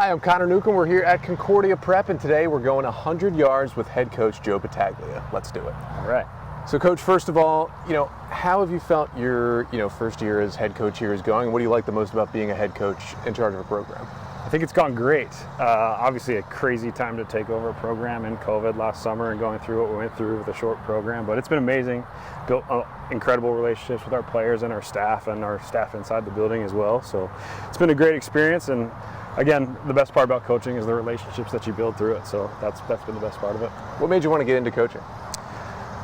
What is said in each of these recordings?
Hi, I'm Connor Newcomb. We're here at Concordia Prep, and today we're going 100 yards with head coach Joe Battaglia. Let's do it. All right. So, Coach, first of all, how have you felt your, first year as head coach here is going? What do you like the most about being a head coach in charge of a program? I think it's gone great. Obviously a crazy time to take over a program in COVID last summer and going through what we went through with a short program, but it's been amazing. Built incredible relationships with our players and our staff inside the building as well. So it's been a great experience, and again, the best part about coaching is the relationships that you build through it. So that's been the best part of it. What made you want to get into coaching?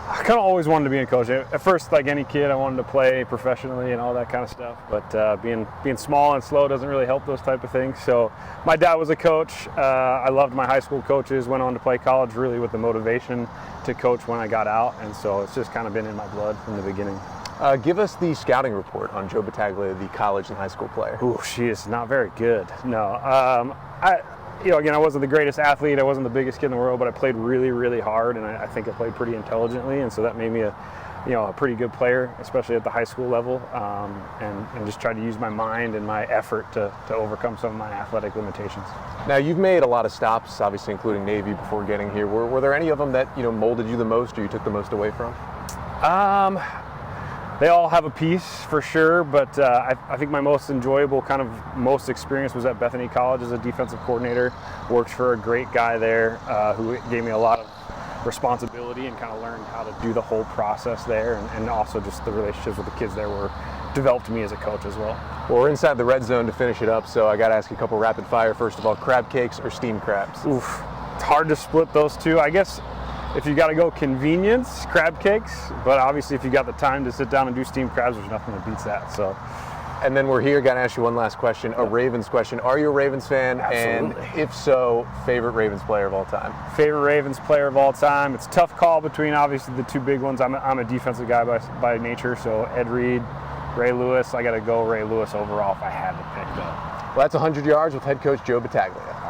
I kind of always wanted to be a coach. At first, like any kid, I wanted to play professionally and all that kind of stuff. But being small and slow doesn't really help those type of things. So my dad was a coach. I loved my high school coaches. Went on to play college really with the motivation to coach when I got out. And so it's just kind of been in my blood from the beginning. Give us the scouting report on Joe Battaglia, the college and high school player. Ooh, she is not very good. No. Again, I wasn't the greatest athlete. I wasn't the biggest kid in the world, but I played really, really hard, and I think I played pretty intelligently, and so that made me a pretty good player, especially at the high school level, and just tried to use my mind and my effort to overcome some of my athletic limitations. Now, you've made a lot of stops, obviously including Navy, before getting here. Were there any of them that molded you the most, or you took the most away from? They all have a piece for sure, but I think my most enjoyable, most experience was at Bethany College as a defensive coordinator. Worked for a great guy there who gave me a lot of responsibility and kind of learned how to do the whole process there, and also just the relationships with the kids there developed me as a coach as well. Well, we're inside the red zone to finish it up, so I got to ask you a couple rapid fire. First of all, crab cakes or steamed crabs? Oof, it's hard to split those two. I guess if you got to go convenience, crab cakes, but obviously if you got the time to sit down and do steamed crabs, there's nothing that beats that. So, and then we're here, got to ask you one last question, a Ravens question. Are you a Ravens fan? Absolutely. And if so, favorite Ravens player of all time? Favorite Ravens player of all time? It's a tough call between obviously the two big ones. I'm a defensive guy by nature, so Ed Reed, Ray Lewis. I got to go Ray Lewis overall if I had to pick though. Well, that's 100 yards with head coach Joe Battaglia.